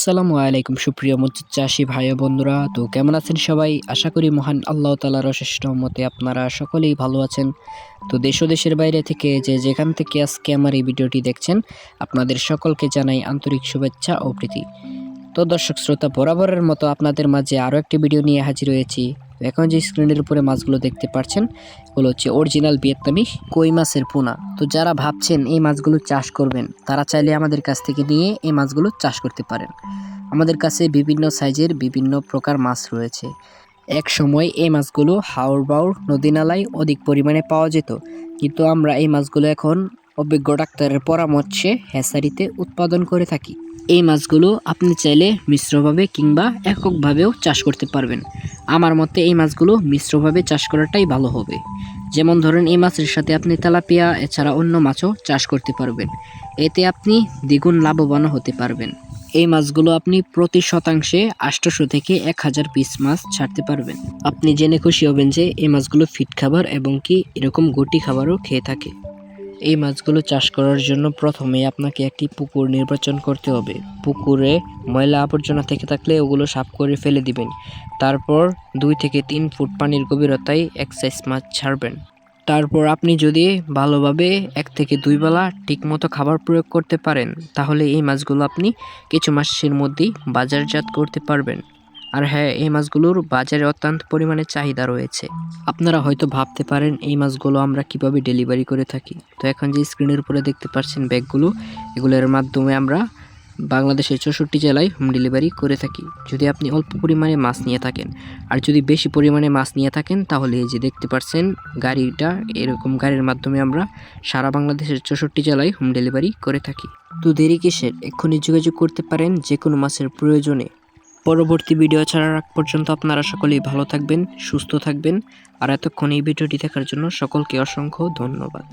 আসসালামু আলাইকুম সুপ্রিয় মৎস্য চাষী ভাই ও বন্ধুরা, তো কেমন আছেন সবাই? আশা করি মহান আল্লাহ তাআলার অশেষ রহমতে আপনারা সকলেই ভালো আছেন। তো দেশ ও দেশের বাইরে থেকে যে যেখান থেকে আজকে আমার এই ভিডিওটি দেখছেন, আপনাদের সকলকে জানাই আন্তরিক শুভেচ্ছা ও প্রীতি। তো দর্শক শ্রোতা, বরাবরের মতো আপনাদের মাঝে আরও একটি ভিডিও নিয়ে হাজির হয়েছি। এখন যে স্ক্রিনের উপরে মাছগুলো দেখতে পাচ্ছেন, এগুলো হচ্ছে অরিজিনাল ভিয়েতনামি কই মাছের পোনা। তো যারা ভাবছেন এই মাছগুলো চাষ করবেন, তারা চাইলে আমাদের কাছ থেকে নিয়ে এই মাছগুলো চাষ করতে পারেন। আমাদের কাছে বিভিন্ন সাইজের বিভিন্ন প্রকার মাছ রয়েছে। এক সময় এই মাছগুলো হাওর বাওর নদী নালায় অধিক পরিমাণে পাওয়া যেত, কিন্তু আমরা এই মাছগুলো এখন অভিজ্ঞ ডাক্তারের পরামর্শে হ্যাচারিতে উৎপাদন করে থাকি। এই মাছগুলো আপনি চাইলে মিশ্রভাবে কিংবা এককভাবেও চাষ করতে পারবেন। আমার মতে এই মাছগুলো মিশ্রভাবে চাষ করাটাই ভালো হবে। যেমন ধরেন, এই মাছের সাথে আপনি তেলাপিয়া এছাড়া অন্য মাছও চাষ করতে পারবেন। এতে আপনি দ্বিগুণ লাভবান হতে পারবেন। এই মাছগুলো আপনি প্রতি শতাংশে 800 থেকে 1000 পিস মাছ ছাড়তে পারবেন। আপনি জেনে খুশি হবেন যে এই মাছগুলো ফিড খাবার এবং কি এরকম গুটি খাবারও খেয়ে থাকে। এই মাছগুলো চাষ করার জন্য প্রথমে আপনাকে একটি পুকুর নির্বাচন করতে হবে। পুকুরে ময়লা আবর্জনা থেকে থাকলে ওগুলো সাফ করে ফেলে দিবেন। তারপর 2 থেকে 3 ফুট পানির গভীরতায় এক সাইজ মাছ ছাড়বেন। তারপর আপনি যদি ভালোভাবে 1 থেকে 2 বেলা ঠিকমতো খাবার প্রয়োগ করতে পারেন, তাহলে এই মাছগুলো আপনি কিছু মাসের মধ্যেই বাজারজাত করতে পারবেন। আর হ্যাঁ, এই মাছগুলোর বাজারে অত্যন্ত পরিমাণে চাহিদা রয়েছে। আপনারা হয়তো ভাবতে পারেন এই মাছগুলো আমরা কিভাবে ডেলিভারি করে থাকি। তো এখন যে স্ক্রিনের উপরে দেখতে পাচ্ছেন ব্যাগগুলো, এগুলোর মাধ্যমে আমরা বাংলাদেশের 64 জেলায় হোম ডেলিভারি করে থাকি, যদি আপনি অল্প পরিমাণে মাছ নিয়ে থাকেন। আর যদি বেশি পরিমাণে মাছ নিয়ে থাকেন, তাহলে এই যে দেখতে পাচ্ছেন গাড়িটা, এরকম গাড়ির মাধ্যমে আমরা সারা বাংলাদেশের 64 জেলায় হোম ডেলিভারি করে থাকি। তো দেরি কিসের, এক্ষুনি যোগাযোগ করতে পারেন যে কোনো মাছের প্রয়োজনে। পরবর্তী ভিডিও ছাড়ার আগ পর্যন্ত আপনারা সকলেই ভালো থাকবেন, সুস্থ থাকবেন। আর এতক্ষণ এই ভিডিওটি দেখার জন্য সকলকে অসংখ্য ধন্যবাদ।